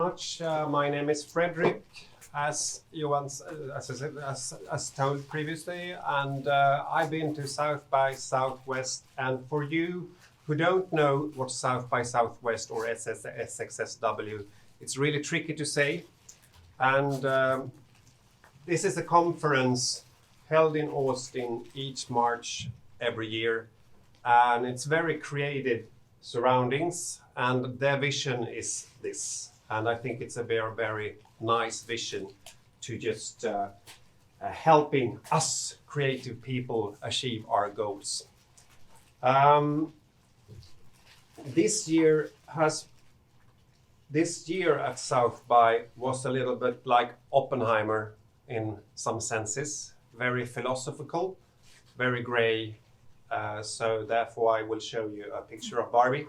My name is Fredrik, as Johan as told previously, and I've been to South by Southwest. And for you who don't know what South by Southwest or SXSW, it's really tricky to say. And this is a conference held in Austin each March every year, and it's very creative surroundings, and their vision is this. And I think it's a very, very nice vision to just helping us creative people achieve our goals. This year at South by was a little bit like Oppenheimer in some senses, very philosophical, very gray. So therefore I will show you a picture of Barbie,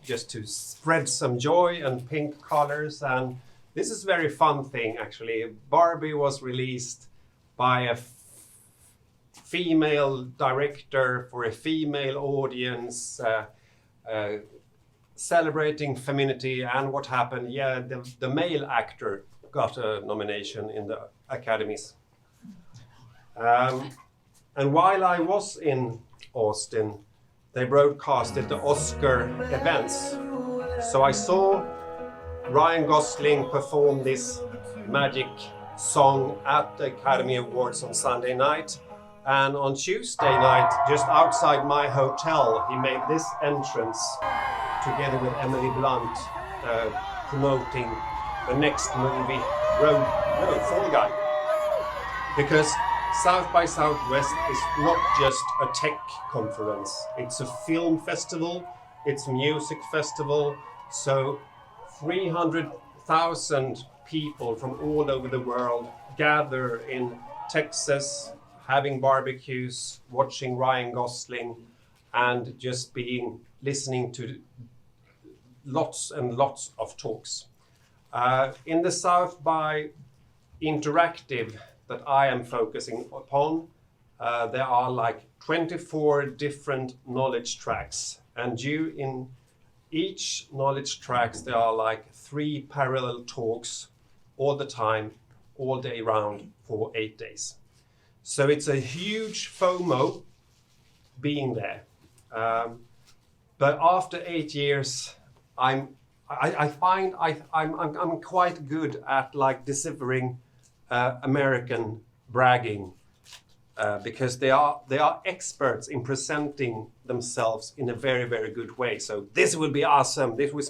just to spread some joy and pink colors. And this is a very fun thing, actually. Barbie was released by a female director for a female audience, celebrating femininity. And what happened? Yeah, the male actor got a nomination in the academies. And while I was in Austin, they broadcasted the Oscar events. So I saw Ryan Gosling perform this magic song at the Academy Awards on Sunday night. And on Tuesday night, just outside my hotel, he made this entrance together with Emily Blunt, promoting the next movie, Fall Guy. Because South by Southwest is not just a tech conference. It's a film festival, it's a music festival. So 300,000 people from all over the world gather in Texas, having barbecues, watching Ryan Gosling, and just listening to lots and lots of talks. In the South by Interactive that I am focusing upon, there are like 24 different knowledge tracks, and in each knowledge tracks there are like 3 parallel talks all the time, all day round for 8 days. So it's a huge FOMO being there. But after 8 years, I find I'm quite good at like deciphering American bragging, because they are experts in presenting themselves in a very, very good way. So this will be awesome. This will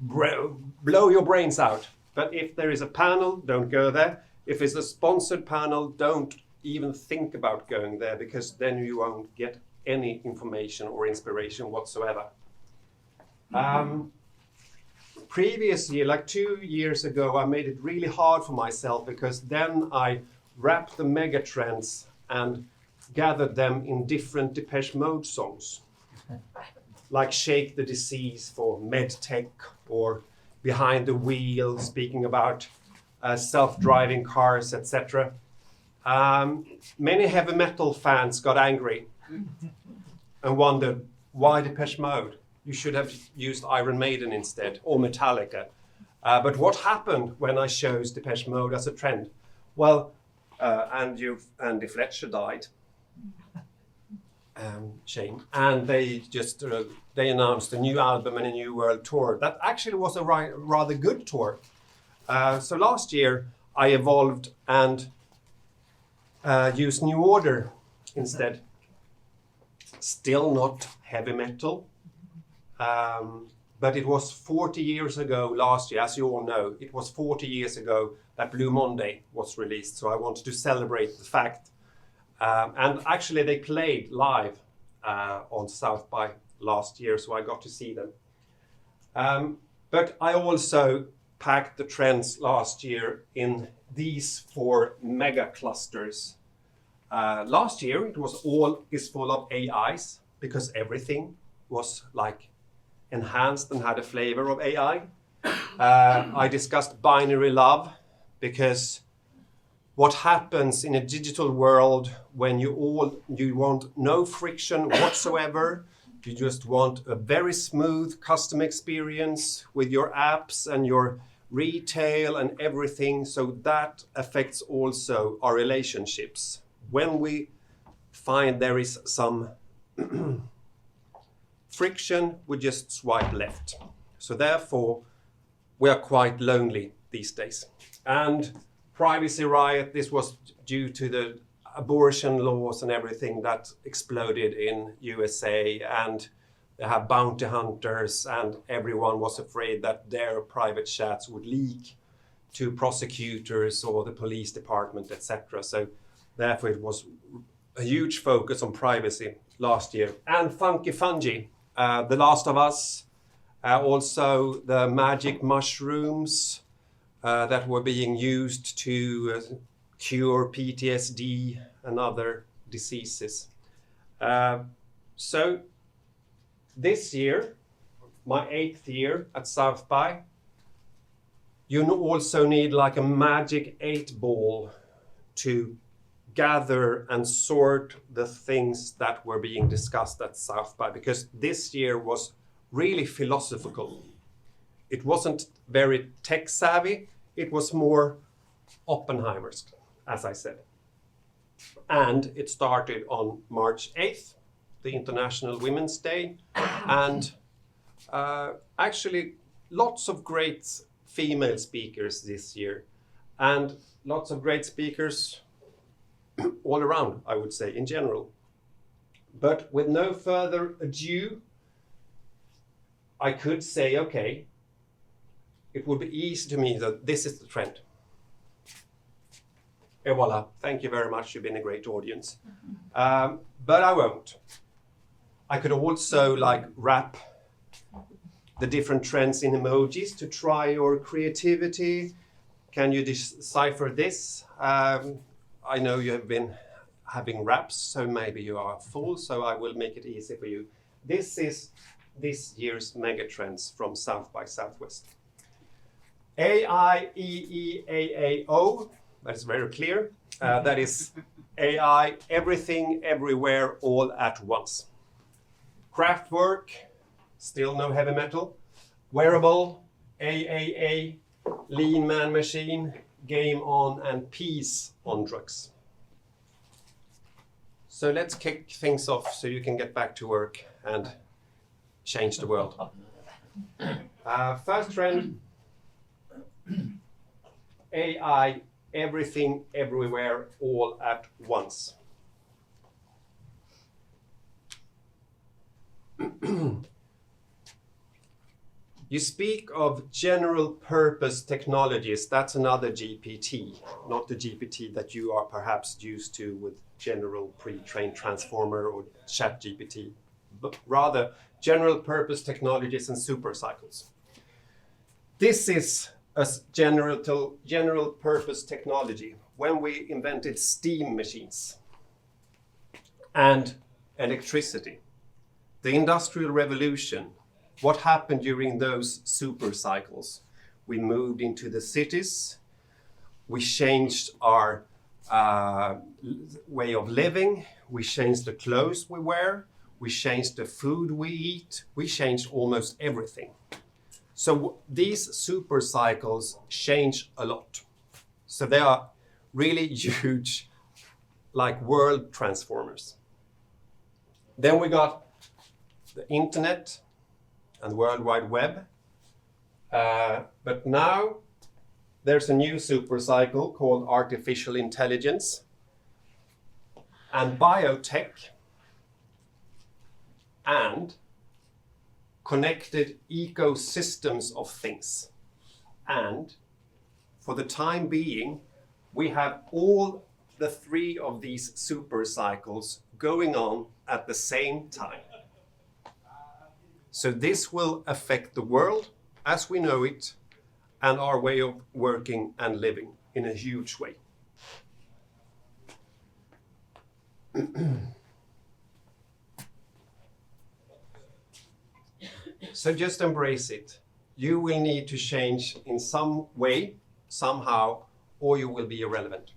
blow your brains out. But if there is a panel, don't go there. If it's a sponsored panel, don't even think about going there, because then you won't get any information or inspiration whatsoever. Previous year, like 2 years ago, I made it really hard for myself, because then I wrapped the mega trends and gathered them in different Depeche Mode songs, like Shake the Disease for MedTech, or Behind the Wheel, speaking about self-driving cars, etc. Many heavy metal fans got angry and wondered, why Depeche Mode? You should have used Iron Maiden instead, or Metallica. But what happened when I chose Depeche Mode as a trend? Well, Andy Fletcher died. Shame. And they announced a new album and a new world tour. That actually was a rather good tour. So last year I evolved and used New Order instead. Still not heavy metal. But it was 40 years ago last year, as you all know, it was 40 years ago that Blue Monday was released. So I wanted to celebrate the fact. And actually they played live on South by last year, so I got to see them. But I also packed the trends last year in these 4 mega clusters. Last year it was is full of AIs, because everything was like enhanced and had a flavor of AI. I discussed binary love, because what happens in a digital world when you want no friction whatsoever You just want a very smooth customer experience with your apps and your retail and everything. So that affects also our relationships. When we find there is some friction, we just swipe left. So therefore, we are quite lonely these days. And privacy riot, this was due to the abortion laws and everything that exploded in USA, and they have bounty hunters, and everyone was afraid that their private chats would leak to prosecutors or the police department, etc. So therefore it was a huge focus on privacy last year. And funky fungi, The Last of Us, also the magic mushrooms that were being used to cure PTSD and other diseases. So this year, my 8th year at South by, you also need like a magic 8-ball to gather and sort the things that were being discussed at South by, because this year was really philosophical. It wasn't very tech savvy, it was more Oppenheimer's, as I said. And it started on March 8th, the International Women's Day, and actually lots of great female speakers this year, and lots of great speakers all around, I would say, in general. But with no further ado, I could say, okay, it would be easy to me that this is the trend. Et voila, thank you very much, you've been a great audience. But I won't. I could also like wrap the different trends in emojis to try your creativity. Can you decipher this? I know you have been having raps, so maybe you are full, so I will make it easy for you. This is this year's mega trends from South by Southwest. AIEEAAO, that is very clear. That is AI, everything, everywhere, all at once. Craftwork, still no heavy metal. Wearable, AAA, lean man machine, game on, and peace on drugs. So let's kick things off so you can get back to work and change the world. First trend, AI, everything, everywhere, all at once. You speak of general purpose technologies. That's another GPT, not the GPT that you are perhaps used to with general pre-trained transformer or chat GPT, but rather general purpose technologies and supercycles. This is a general purpose technology when we invented steam machines and electricity. The Industrial Revolution, what happened during those super cycles? We moved into the cities, we changed our way of living, we changed the clothes we wear, we changed the food we eat, we changed almost everything. So these super cycles change a lot. So they are really huge, like world transformers. Then we got the internet and World Wide Web. But now there's a new super cycle called artificial intelligence and biotech and connected ecosystems of things. And for the time being, we have all the three of these super cycles going on at the same time. So this will affect the world as we know it and our way of working and living in a huge way. So just embrace it. You will need to change in some way, somehow, or you will be irrelevant.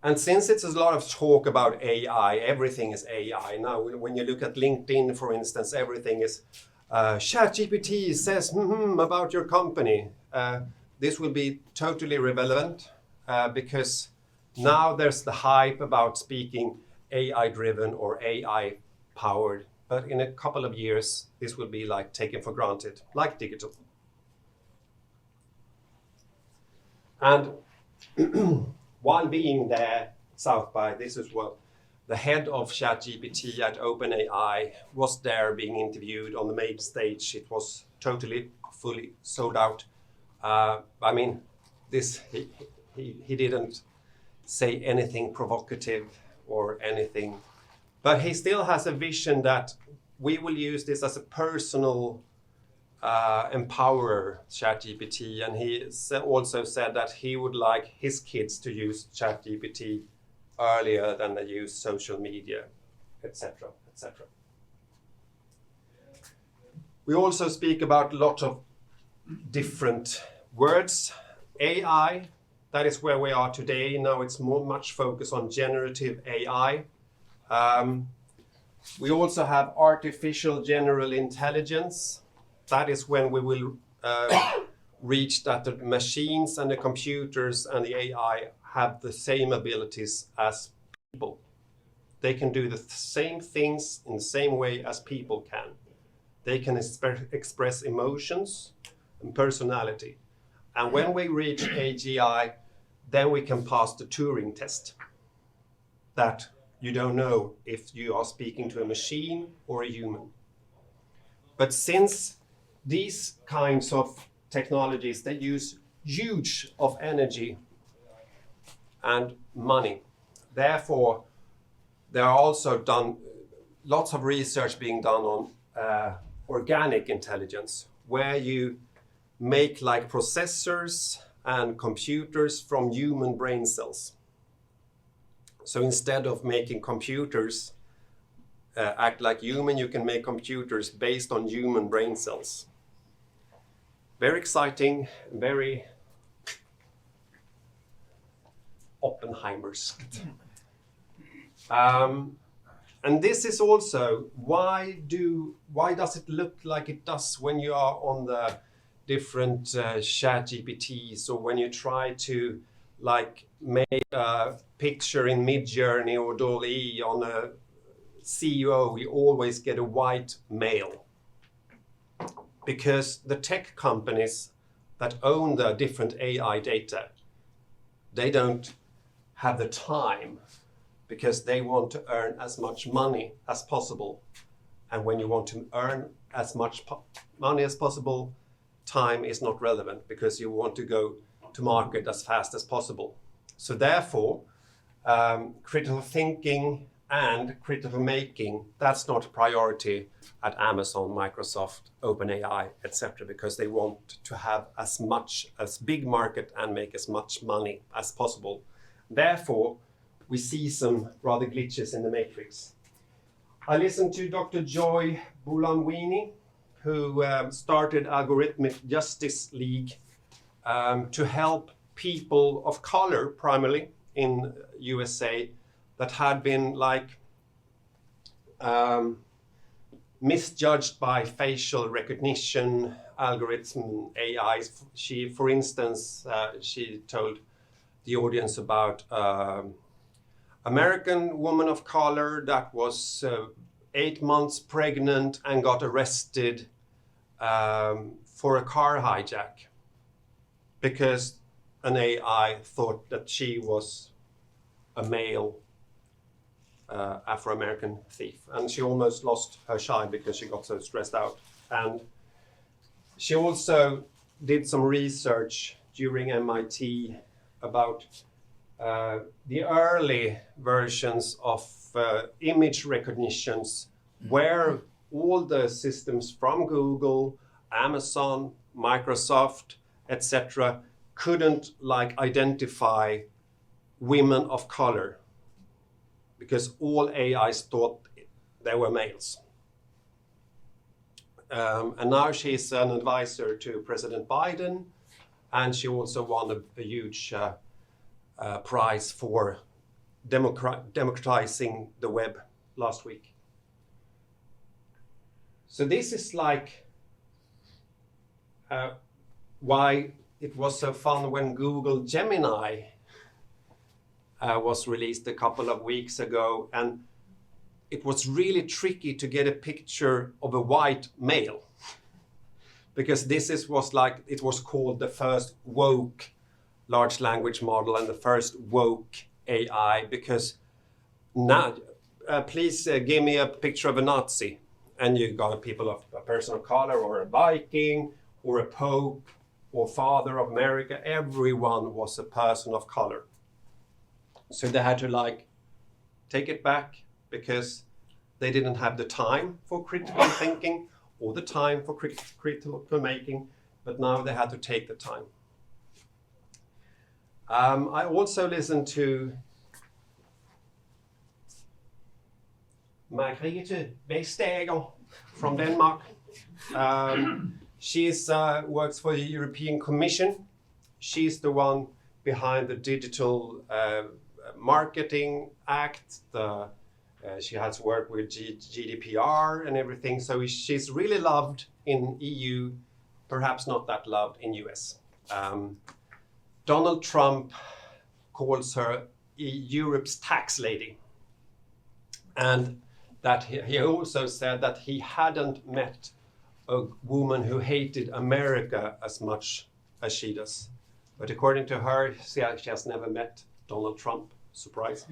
And since it's a lot of talk about AI, everything is AI. Now, when you look at LinkedIn, for instance, everything is ChatGPT says about your company. This will be totally irrelevant because now there's the hype about speaking AI-driven or AI-powered. But in a couple of years, this will be like taken for granted, like digital. And while being there, South by, this is what the head of ChatGPT at OpenAI was there being interviewed on the main stage. It was totally, fully sold out. I mean, he didn't say anything provocative or anything, but he still has a vision that we will use this as a personal empower ChatGPT, and he also said that he would like his kids to use ChatGPT earlier than they use social media, etc., etc. We also speak about a lot of different words. AI, that is where we are today. Now it's much focus on generative AI. We also have artificial general intelligence. That is when we will reach that the machines and the computers and the AI have the same abilities as people. They can do the same things in the same way as people can. They can express emotions and personality. And when we reach AGI, then we can pass the Turing test. That you don't know if you are speaking to a machine or a human. But since these kinds of technologies, they use huge of energy and money. Therefore, there are also done lots of research being done on organic intelligence, where you make like processors and computers from human brain cells. So instead of making computers act like human, you can make computers based on human brain cells. Very exciting, very Oppenheimer's. And this is also why does it look like it does when you are on the different ChatGPTs, or when you try to like make a picture in Midjourney or DALL-E on a CEO, we always get a white male. Because the tech companies that own the different AI data, they don't have the time, because they want to earn as much money as possible. And when you want to earn as much money as possible, time is not relevant, because you want to go to market as fast as possible. So therefore, critical thinking and critical making, that's not a priority at Amazon, Microsoft, OpenAI, etc., because they want to have as big market and make as much money as possible. Therefore, we see some rather glitches in the matrix. I listened to Dr. Joy Buolamwini, who started Algorithmic Justice League to help people of color, primarily in USA, that had been like misjudged by facial recognition algorithm AIs. She, for instance, she told the audience about American woman of color that was 8 months pregnant and got arrested for a car hijack because an AI thought that she was a male Afro-American thief, and she almost lost her child because she got so stressed out. And she also did some research during MIT about the early versions of image recognitions, where all the systems from Google, Amazon, Microsoft, etc., couldn't like identify women of color, because all AIs thought they were males. And now she's an advisor to President Biden, and she also won a huge prize for democratizing the web last week. So this is like why it was so fun when Google Gemini was released a couple of weeks ago, and it was really tricky to get a picture of a white male, because it was called the first woke large language model and the first woke AI, because now, please give me a picture of a Nazi, and you got a person of color, or a Viking, or a Pope, or Father of America. Everyone was a person of color. So they had to take it back, because they didn't have the time for critical thinking or the time for critical making, but now they had to take the time. I also listened to Margrethe Vestager from Denmark. She works for the European Commission. She's the one behind the Digital Marketing Act. She has worked with GDPR and everything. So she's really loved in EU, perhaps not that loved in US. Donald Trump calls her Europe's tax lady. And that he also said that he hadn't met a woman who hated America as much as she does. But according to her, she has never met Donald Trump. Surprise.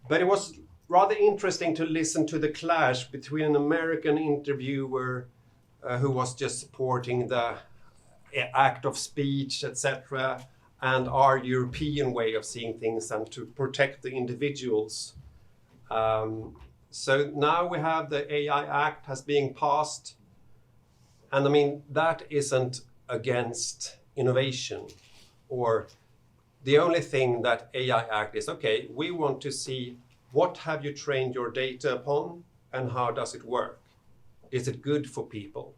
But it was rather interesting to listen to the clash between an American interviewer who was just supporting the act of speech, etc., and our European way of seeing things and to protect the individuals. So now we have the AI Act has being passed. And I mean, that isn't against innovation, or the only thing that AI Act is, okay, we want to see what have you trained your data upon and how does it work? Is it good for people?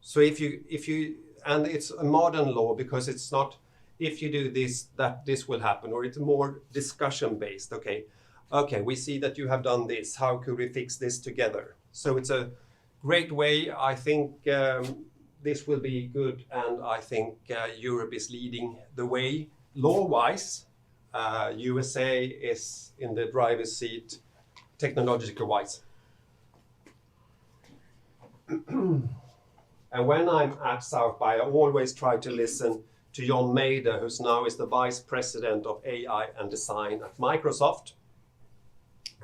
So if you, and it's a modern law, because it's not, if you do this, that this will happen, or it's more discussion based. Okay, we see that you have done this. How could we fix this together? So it's a great way. I think this will be good, and I think Europe is leading the way law-wise. USA is in the driver's seat technological-wise. And when I'm at South by, I always try to listen to John Mader, who's now is the Vice President of AI and Design at Microsoft.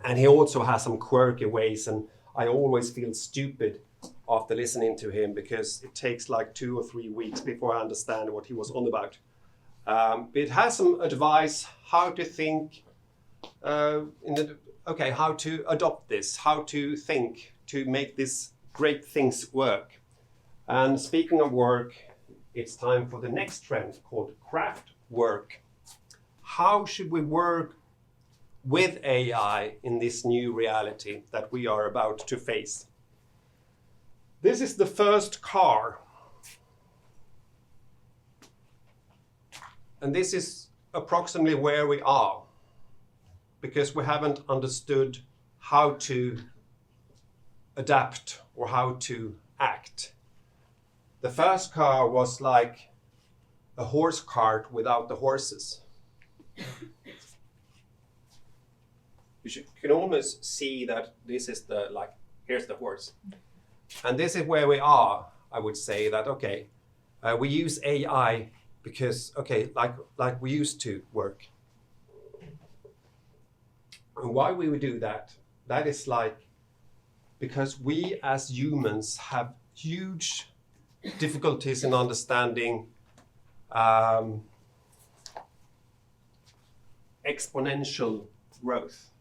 And he also has some quirky ways, and I always feel stupid after listening to him, because it takes like 2 or 3 weeks before I understand what he was on about. It has some advice how to think, how to adopt this, how to think to make these great things work. And speaking of work, it's time for the next trend called craft work. How should we work with AI in this new reality that we are about to face? This is the first car. And this is approximately where we are, because we haven't understood how to adapt or how to act. The first car was like a horse cart without the horses. You can almost see that this is here's the horse. And this is where we are. I would say that, we use AI because, like we used to work. And why we would do that? That is because we as humans have huge difficulties in understanding exponential growth.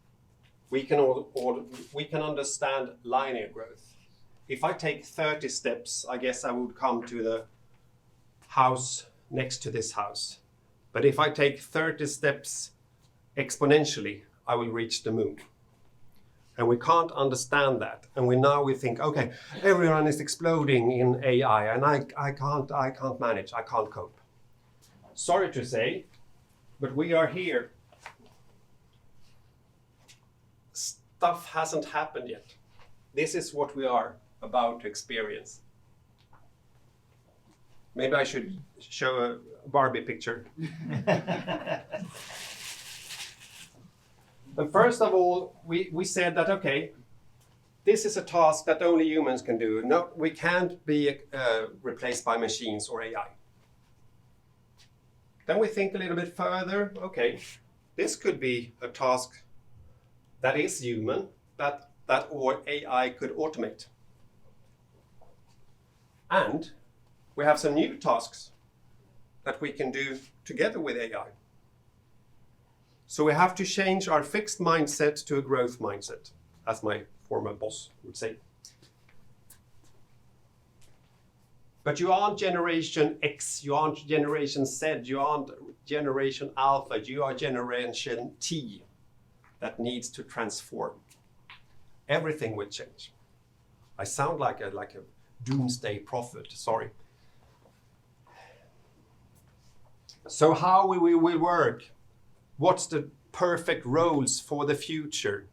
We can understand linear growth. If I take 30 steps, I guess I would come to the house next to this house. But if I take 30 steps exponentially, I will reach the moon. And we can't understand that. And we think, everyone is exploding in AI, and I can't manage, I can't cope. Sorry to say, But we are here. Stuff hasn't happened yet. This is what we are about to experience. Maybe I should show a Barbie picture. And first of all, we said that, okay, this is a task that only humans can do. No, we can't be replaced by machines or AI. Then we think a little bit further. Okay, this could be a task that is human, that or AI could automate. And we have some new tasks that we can do together with AI. So we have to change our fixed mindset to a growth mindset, as my former boss would say. But you aren't generation X, you aren't generation Z, you aren't generation Alpha, you are generation T that needs to transform. Everything will change. I sound like a doomsday prophet, sorry. So how we will work? What's the perfect roles for the future?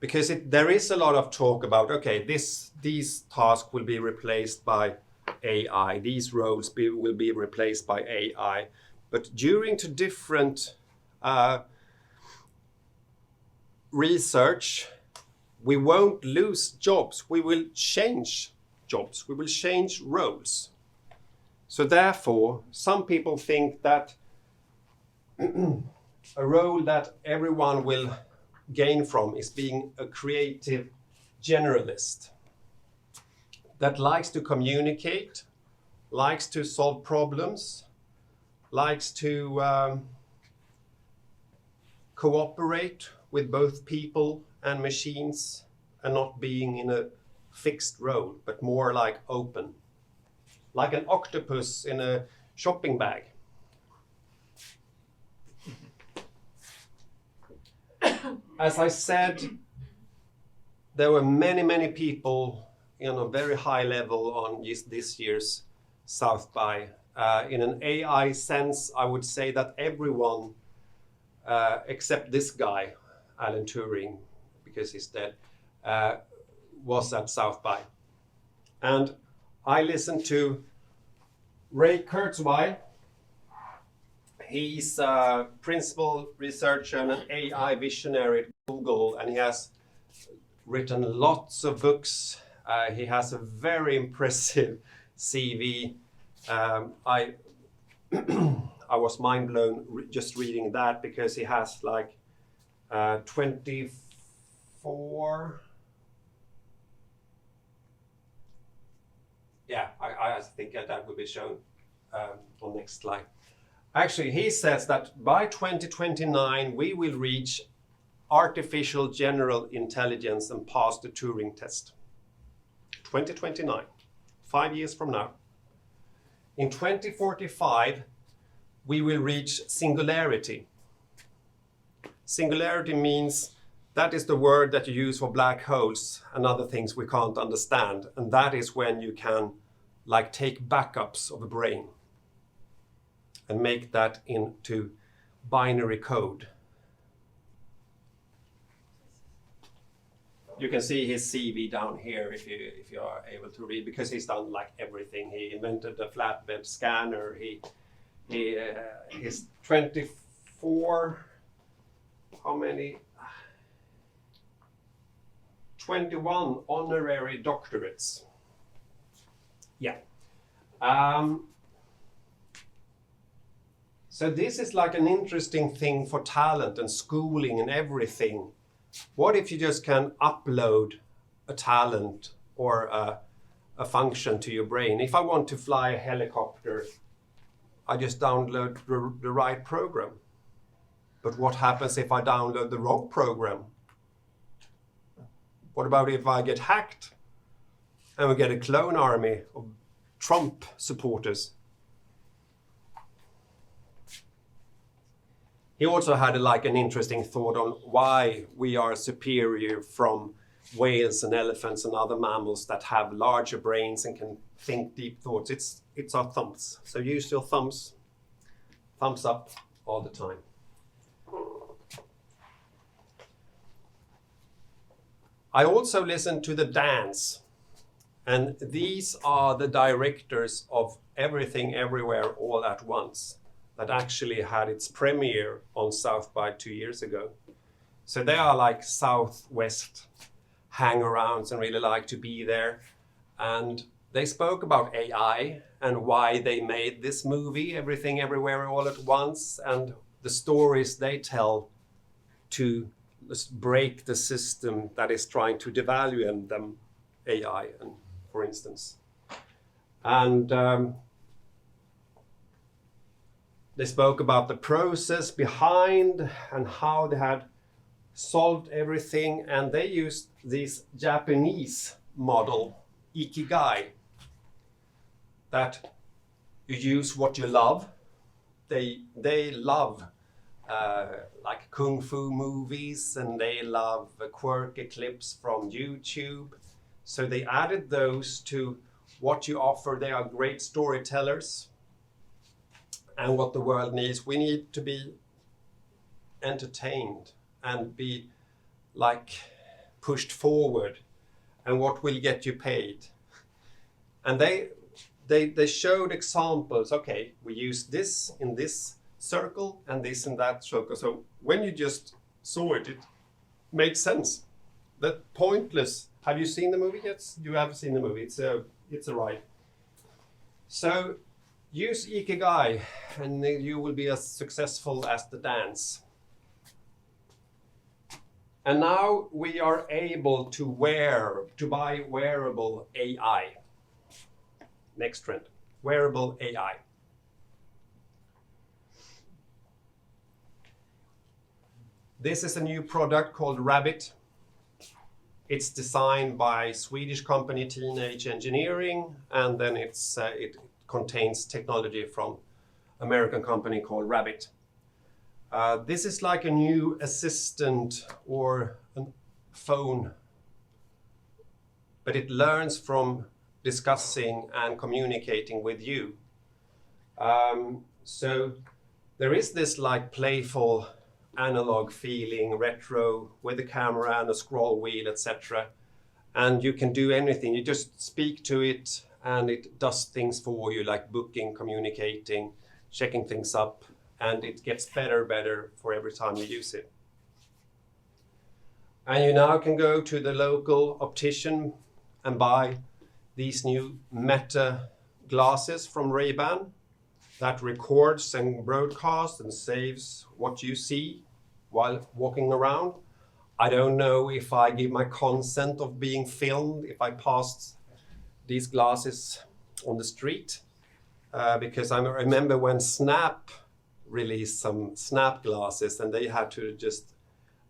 Because there is a lot of talk about, okay, these tasks will be replaced by AI, these roles will be replaced by AI. But during to different research, we won't lose jobs, we will change jobs, we will change roles. So therefore, some people think that a role that everyone will gain from is being a creative generalist that likes to communicate, likes to solve problems, likes to cooperate with both people and machines, and not being in a fixed role, but more like open, like an octopus in a shopping bag. As I said, there were many people in a very high level on this year's South by. In an AI sense, I would say that everyone, except this guy, Alan Turing, because he's dead, was at South by. And I listened to Ray Kurzweil. He's a principal researcher and an AI visionary at Google, and he has written lots of books. He has a very impressive CV. I was mind blown just reading that, because he has like 24. Yeah, I think that will be shown on next slide. Actually, he says that by 2029, we will reach artificial general intelligence and pass the Turing test. 2029, 5 years from now. In 2045, we will reach singularity. Singularity means that is the word that you use for black holes and other things we can't understand. And that is when you can take backups of a brain and make that into binary code. You can see his CV down here if you are able to read, because he's done everything. He invented the flatbed scanner. He's 24. How many? 21 honorary doctorates. Yeah. So this is an interesting thing for talent and schooling and everything. What if you just can upload a talent or a function to your brain? If I want to fly a helicopter, I just download the right program. But what happens if I download the wrong program? What about if I get hacked and we get a clone army of Trump supporters? He also had an interesting thought on why we are superior from whales and elephants and other mammals that have larger brains and can think deep thoughts. It's our thumbs. So use your thumbs thumbs up all the time. I also listen to the dance, and these are the directors of Everything Everywhere All at Once that actually had its premiere on South by 2 years ago. So they are like Southwest hang-arounds and really like to be there. And they spoke about AI and why they made this movie, Everything Everywhere All at Once, and the stories they tell to break the system that is trying to devalue them, AI, and for instance. And they spoke about the process behind and how they had solved everything, and they used this Japanese model, Ikigai, that you use what you love. They love like kung fu movies, and they love quirky clips from YouTube. So they added those to what you offer. They are great storytellers. And what the world needs, we need to be entertained and be like pushed forward, and what will get you paid. And they showed examples. Okay, we use this in this circle and this in that circle. So when you just saw it, it made sense. That pointless. Have you seen the movie yet? You have seen the movie. It's a ride. So use Ikigai, and you will be as successful as the dance. And now we are able to buy wearable AI. Next trend, wearable AI. This is a new product called Rabbit. It's designed by Swedish company Teenage Engineering, and then it contains technology from American company called Rabbit. This is like a new assistant or a phone, but it learns from discussing and communicating with you. So there is this like playful analog feeling, retro, with a camera and a scroll wheel, etc. And you can do anything. You just speak to it and it does things for you, like booking, communicating, checking things up, and it gets better for every time you use it. And you now can go to the local optician and buy these new Meta glasses from Ray-Ban that records and broadcasts and saves what you see while walking around. I don't know if I give my consent of being filmed if I passed these glasses on the street, because I remember when Snap released some Snap glasses, and they had to just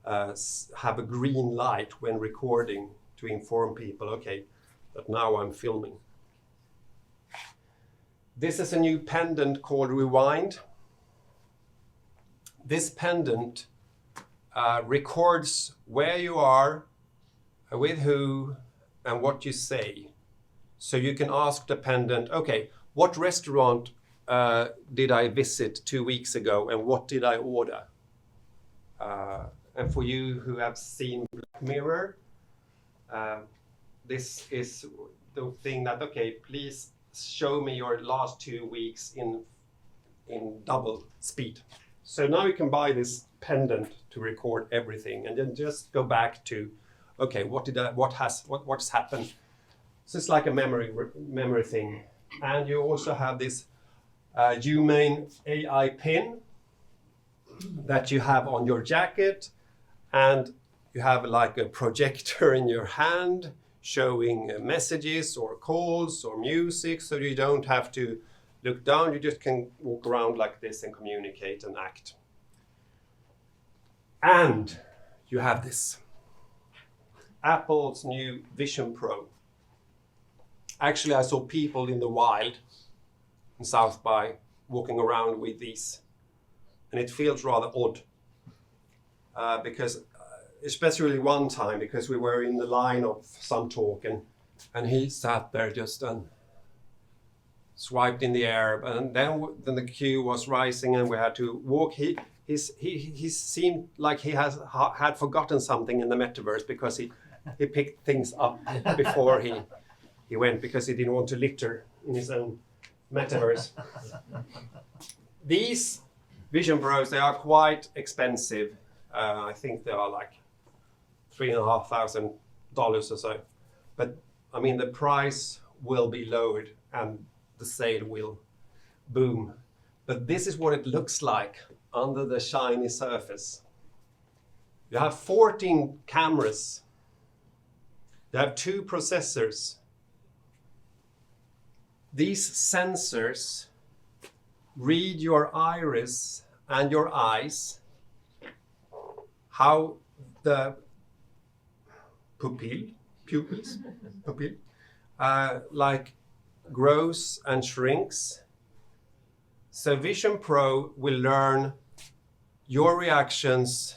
have a green light when recording to inform people, okay, that now I'm filming. This is a new pendant called Rewind. This pendant records where you are, with who, and what you say. So you can ask the pendant, okay, what restaurant did I visit 2 weeks ago, and what did I order? And for you who have seen Black Mirror, this is the thing that, okay, please show me your last 2 weeks in double speed. So now you can buy this pendant to record everything, and then just go back to, okay, what's happened. So it's like a memory thing. And you also have this Humane AI pin that you have on your jacket, and you have like a projector in your hand showing messages or calls or music, so you don't have to look down, you just can walk around like this and communicate and act. And you have this, Apple's new Vision Pro. Actually, I saw people in the wild in South by walking around with these, and it feels rather odd because especially one time, because we were in the line of some talk, and he sat there just and swiped in the air, and then the queue was rising, and we had to walk. He seemed like he had forgotten something in the metaverse, because he picked things up before he went, because he didn't want to litter in his own metaverse. These Vision Pros, they are quite expensive. I think they are like $3,500 or so. But I mean, the price will be lowered and the sale will boom. But this is what it looks like under the shiny surface. You have 14 cameras. You have 2 processors. These sensors read your iris and your eyes, how the pupils, like grows and shrinks. So Vision Pro will learn your reactions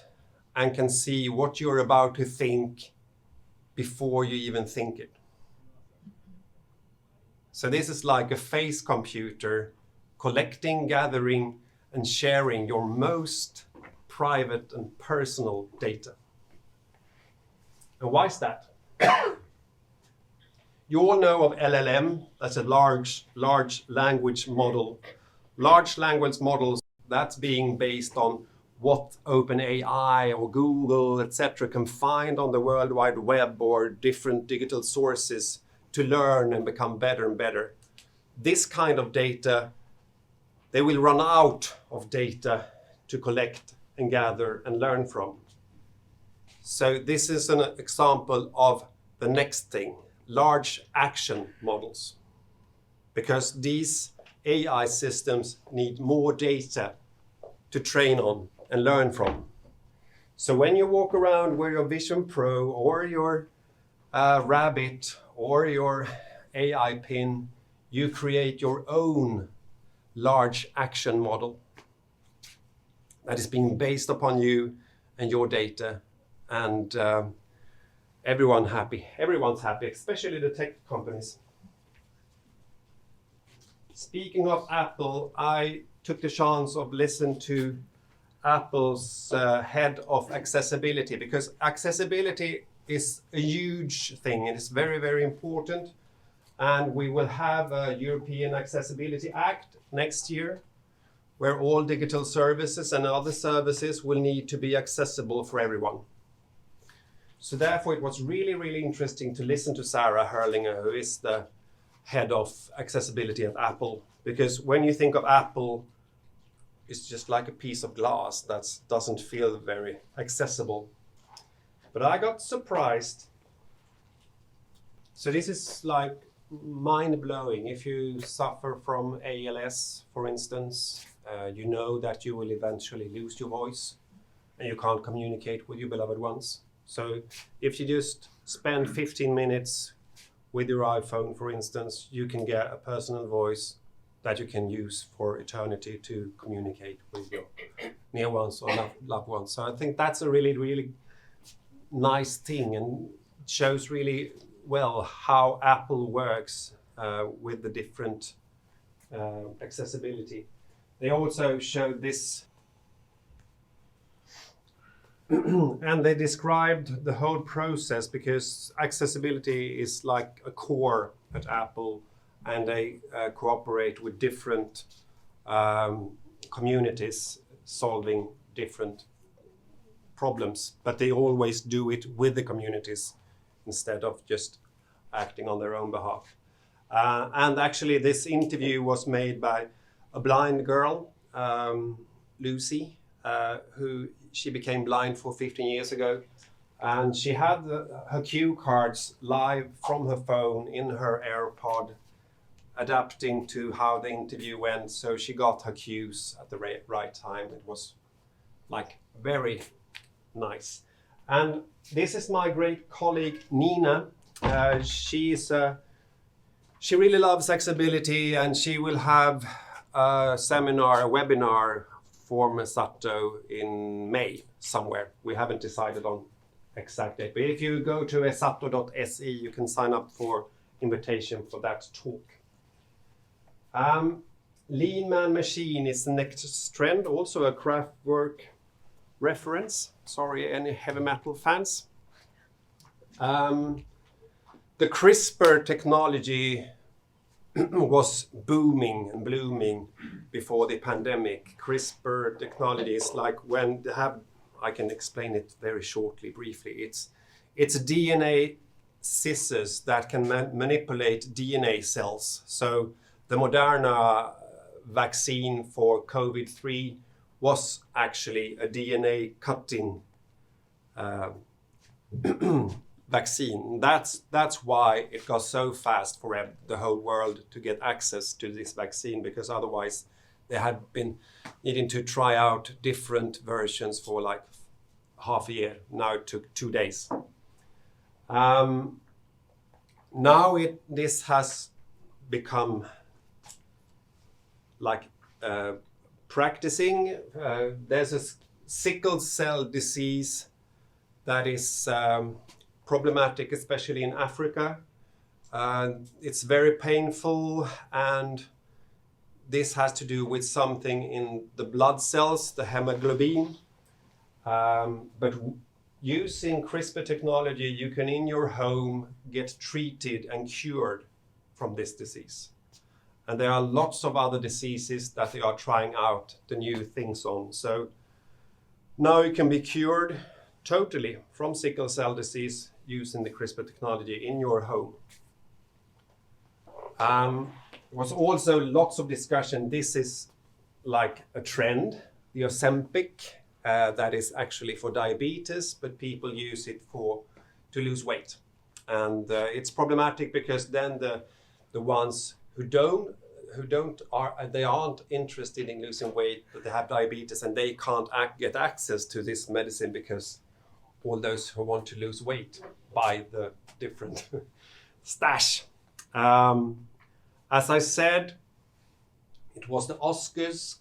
and can see what you're about to think before you even think it. So this is like a face computer collecting, gathering, and sharing your most private and personal data. And why is that? You all know of LLM, that's a large language model. Large language models, that's being based on what OpenAI or Google, etc., can find on the World Wide Web or different digital sources to learn and become better and better. This kind of data, they will run out of data to collect and gather and learn from. So this is an example of the next thing, large action models. Because these AI systems need more data to train on and learn from. So when you walk around with your Vision Pro or your Rabbit or your AI pin, you create your own large action model that is being based upon you and your data, and everyone's happy, especially the tech companies. Speaking of Apple, I took the chance of listening to Apple's head of accessibility, because accessibility is a huge thing and it's very, very important. And we will have a European Accessibility Act next year, where all digital services and other services will need to be accessible for everyone. So therefore, it was really, really interesting to listen to Sarah Herlinger, who is the head of accessibility at Apple. Because when you think of Apple, it's just like a piece of glass that doesn't feel very accessible. But I got surprised. So this is like mind-blowing. If you suffer from ALS, for instance, you know that you will eventually lose your voice and you can't communicate with your beloved ones. So if you just spend 15 minutes with your iPhone, for instance, you can get a personal voice that you can use for eternity to communicate with your near ones or loved ones. So I think that's a really, really nice thing, and shows really well how Apple works with the different accessibility. They also showed this and they described the whole process, because accessibility is like a core at Apple, and they cooperate with different communities solving different problems, but they always do it with the communities instead of just acting on their own behalf. And actually this interview was made by a blind girl, Lucy, who she became blind 15 years ago. And she had her cue cards live from her phone in her AirPod, adapting to how the interview went. So she got her cues at the right time. It was like very nice. And this is my great colleague, Nina. She really loves accessibility, and she will have a seminar, a webinar for Esatto in May somewhere. We haven't decided on exact date, but if you go to esatto.se, you can sign up for invitation for that talk. Lean man machine is the next trend, also a Kraftwerk reference. Sorry, any heavy metal fans. The CRISPR technology was booming and blooming before the pandemic. CRISPR technology is like when they have, I can explain it very shortly, briefly. It's DNA scissors that can manipulate DNA cells. So the Moderna vaccine for COVID-3 was actually a DNA cutting vaccine. That's why it got so fast for the whole world to get access to this vaccine, because otherwise they had been needing to try out different versions for like half a year. Now it took 2 days. Now this has become like practicing. There's a sickle cell disease that is problematic, especially in Africa. It's very painful, and this has to do with something in the blood cells, the hemoglobin. But using CRISPR technology, you can in your home get treated and cured from this disease. And there are lots of other diseases that they are trying out the new things on. So now you can be cured totally from sickle cell disease using the CRISPR technology in your home. Was also lots of discussion. This is like a trend, the Ozempic, that is actually for diabetes, but people use it to lose weight. And it's problematic because then the ones they aren't interested in losing weight, but they have diabetes and they can't get access to this medicine because all those who want to lose weight buy the different stash. As I said, it was the Oscars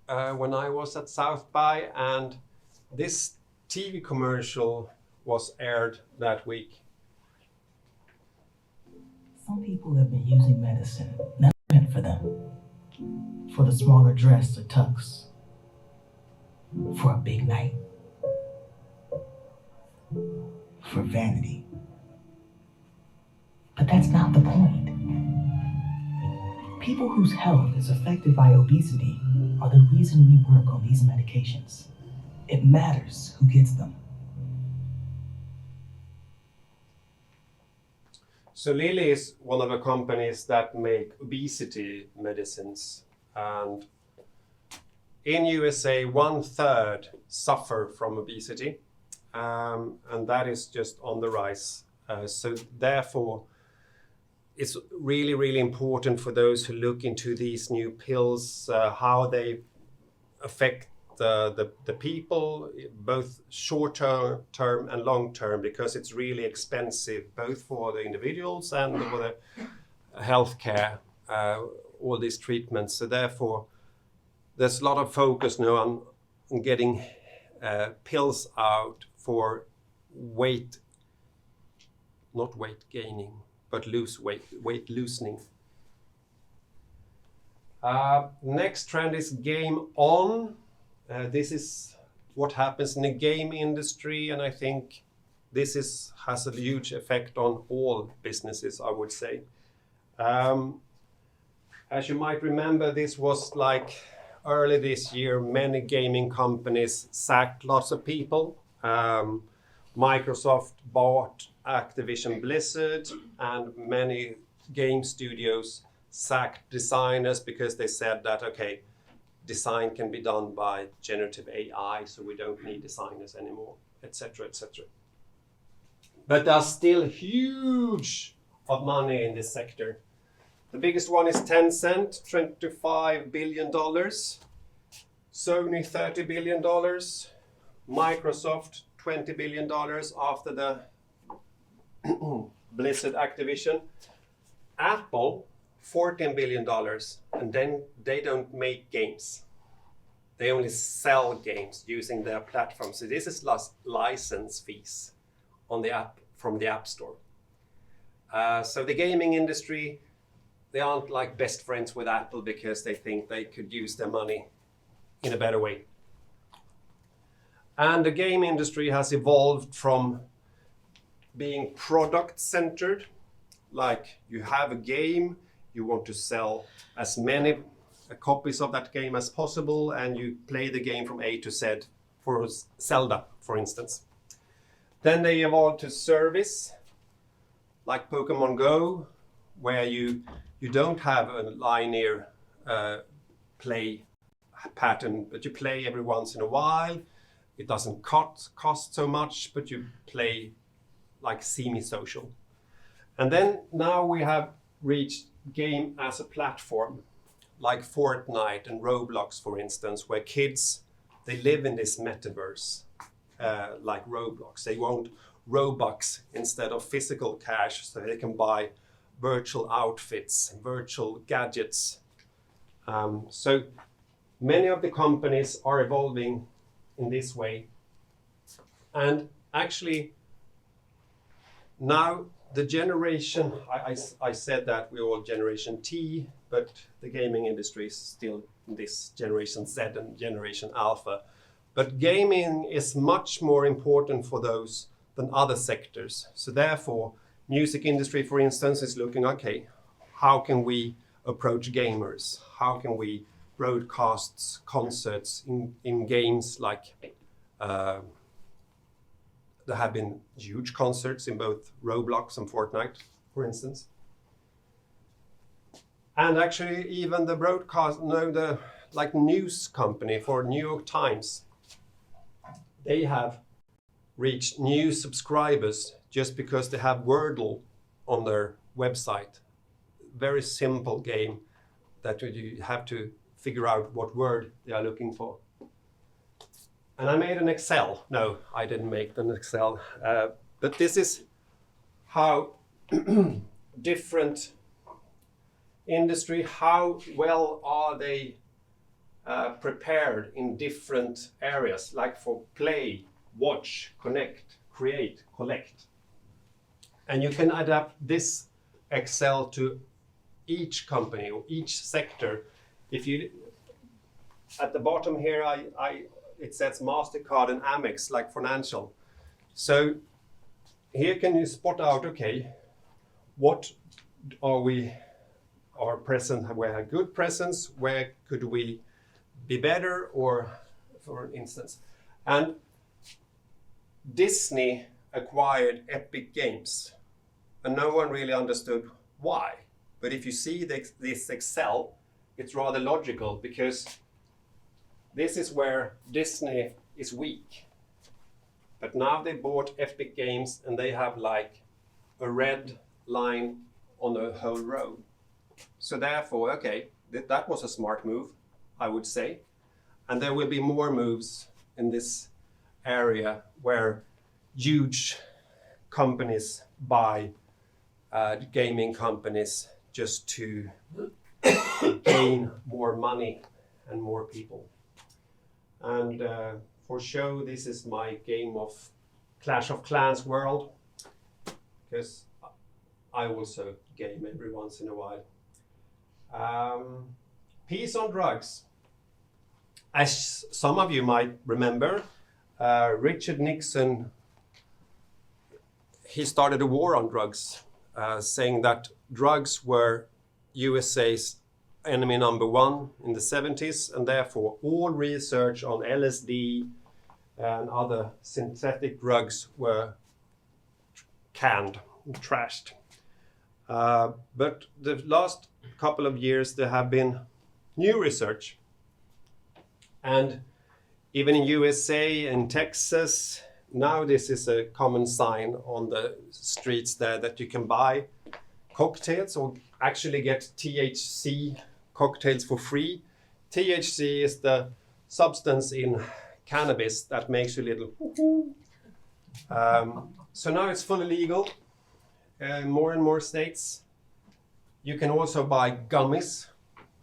when I was at South by, and this TV commercial was aired that week. Some people have been using medicine not meant for them, for the smaller dress or tux, for a big night, for vanity. But that's not the point. People whose health is affected by obesity are the reason we work on these medications. It matters who gets them. So Lilly is one of the companies that make obesity medicines, and in USA 1/3 suffer from obesity, and that is just on the rise. So therefore, it's really, really important for those who look into these new pills, how they affect the people, both short term and long term, because it's really expensive, both for the individuals and for the healthcare, all these treatments. So therefore, there's a lot of focus now on getting pills out for not weight gaining, but weight loosening. Next trend is game on. This is what happens in the game industry, and I think this has a huge effect on all businesses, I would say. As you might remember, this was like early this year, many gaming companies sacked lots of people. Microsoft bought Activision Blizzard, and many game studios sacked designers because they said that, okay, design can be done by generative AI, so we don't need designers anymore, etc., etc. But there's still huge of money in this sector. The biggest one is Tencent, $25 billion. Sony, $30 billion. Microsoft, $20 billion after the Blizzard Activision. Apple, $14 billion, and then they don't make games. They only sell games using their platform. So this is license fees on the app from the App Store. So the gaming industry, they aren't like best friends with Apple because they think they could use their money in a better way. And the game industry has evolved from being product-centered, like you have a game, you want to sell as many copies of that game as possible, and you play the game from A to Z for Zelda, for instance. Then they evolved to service, like Pokemon Go, where you don't have a linear play pattern, but you play every once in a while. It doesn't cost so much, but you play like semi-social. And then now we have reached game as a platform, like Fortnite and Roblox, for instance, where kids, they live in this metaverse, like Roblox. They want Robux instead of physical cash, so they can buy virtual outfits, virtual gadgets. So many of the companies are evolving in this way. And actually, now the generation, I said that we're all Generation T, but the gaming industry is still this Generation Z and Generation Alpha. But gaming is much more important for those than other sectors. So therefore, music industry, for instance, is looking, okay, how can we approach gamers? How can we broadcast concerts in games like there have been huge concerts in both Roblox and Fortnite, for instance. And actually even the news company for New York Times, they have reached new subscribers just because they have Wordle on their website. Very simple game that you have to figure out what word they are looking for. And I made an Excel. No, I didn't make an Excel. But this is how different industry, how well are they prepared in different areas, like for play, watch, connect, create, collect. And you can adapt this Excel to each company or each sector. If you, at the bottom here, it says MasterCard and Amex, like financial. So here can you spot out, okay, what are present, where have good presence, where could we be better, or for instance. And Disney acquired Epic Games, and no one really understood why. But if you see this Excel, it's rather logical, because this is where Disney is weak. But now they bought Epic Games and they have like a red line on the whole row. So therefore, okay, that was a smart move, I would say. And there will be more moves in this area where huge companies buy gaming companies just to gain more money and more people. And for show, this is my game of Clash of Clans world, because I also game every once in a while. Peace on drugs. As some of you might remember, Richard Nixon, he started a war on drugs, saying that drugs were USA's enemy number one in the 70s, and therefore all research on LSD and other synthetic drugs were canned, trashed. But the last couple of years there have been new research, and even in USA and Texas, now this is a common sign on the streets there that you can buy cocktails or actually get THC cocktails for free. THC is the substance in cannabis that makes you a little so now it's fully legal in more and more states. You can also buy gummies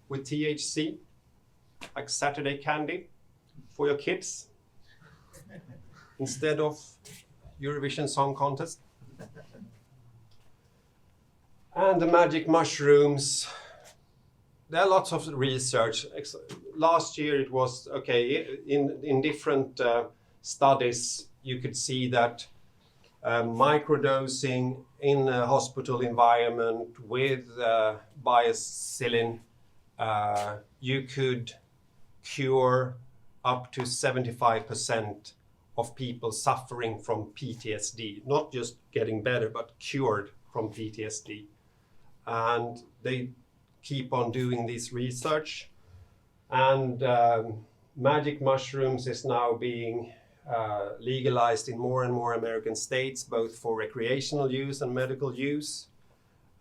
with THC, like Saturday candy for your kids instead of Eurovision Song Contest. And the magic mushrooms there are lots of research. Last year it was, okay, in different studies, you could see that microdosing in a hospital environment with biocillin, you could cure up to 75% of people suffering from PTSD, not just getting better, but cured from PTSD. And they keep on doing this research. And magic mushrooms is now being legalized in more and more American states, both for recreational use and medical use.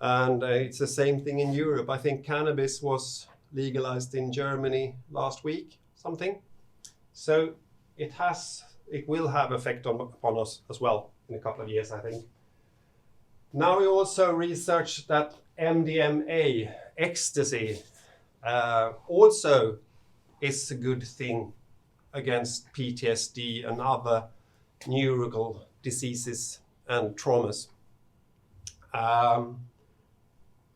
And it's the same thing in Europe. I think cannabis was legalized in Germany last week, something. So it will have effect upon us as well in a couple of years, I think. Now we also researched that MDMA, ecstasy, also is a good thing against PTSD and other neurological diseases and traumas.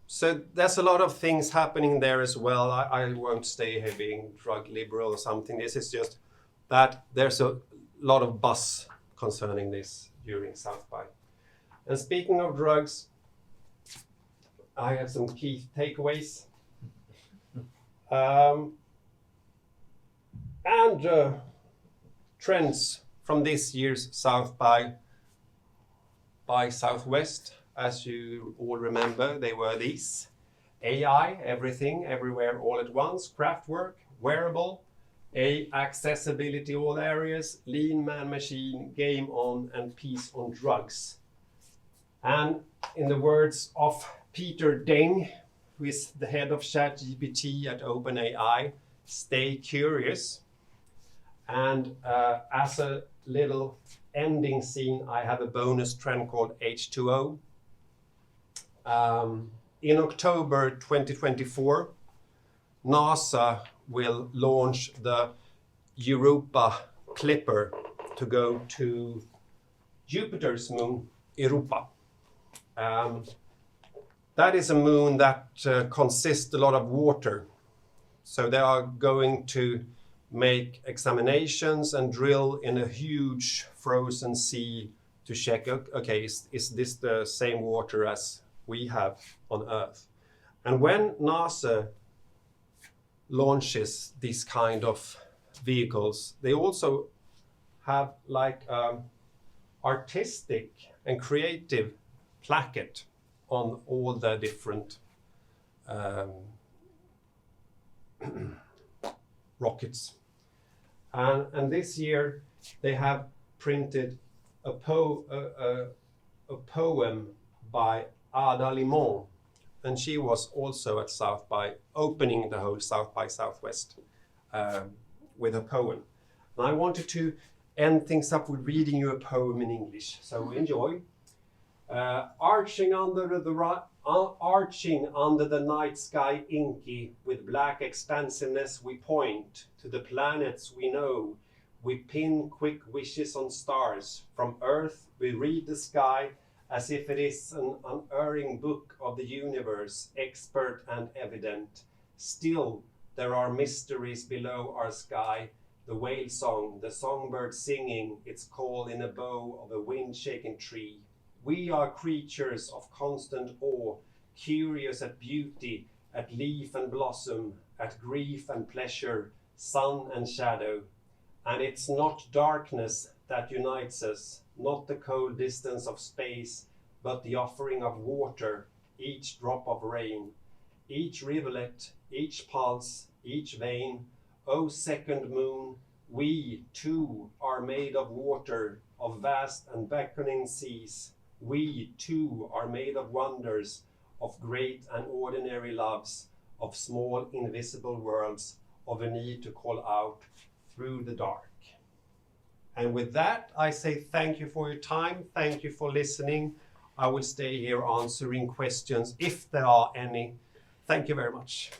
So there's a lot of things happening there as well. I won't stay here being drug liberal or something. This is just that there's a lot of buzz concerning this during South by. And speaking of drugs, I have some key takeaways. And trends from this year's South by Southwest. As you all remember, they were these: AI, everything, everywhere, all at once, craftwork, wearable, accessibility, all areas, lean man-machine, game on, and peace on drugs. And in the words of Peter Deng, who is the head of ChatGPT at OpenAI, stay curious. And as a little ending scene, I have a bonus trend called H2O. In October 2024, NASA will launch the Europa Clipper to go to Jupiter's moon, Europa. That is a moon that consists a lot of water. So they are going to make examinations and drill in a huge frozen sea to check, okay, is this the same water as we have on Earth? And when NASA launches these kind of vehicles, they also have like artistic and creative placket on all the different rockets. And this year they have printed a poem by Ada Limon, and she was also at South by, opening the whole South by Southwest with a poem. And I wanted to end things up with reading you a poem in English, so enjoy. Arching under the night sky inky, with black expansiveness we point to the planets we know. We pin quick wishes on stars. From Earth we read the sky as if it is an unerring book of the universe, expert and evident. Still there are mysteries below our sky. The whale song, the songbird singing its call in a bow of a wind-shaken tree. We are creatures of constant awe, curious at beauty, at leaf and blossom, at grief and pleasure, sun and shadow. And it's not darkness that unites us, not the cold distance of space, but the offering of water, each drop of rain, each rivulet, each pulse, each vein. O second moon, we too are made of water, of vast and beckoning seas. We too are made of wonders, of great and ordinary loves, of small invisible worlds, of a need to call out through the dark. And with that, I say thank you for your time. Thank you for listening. I will stay here answering questions if there are any. Thank you very much.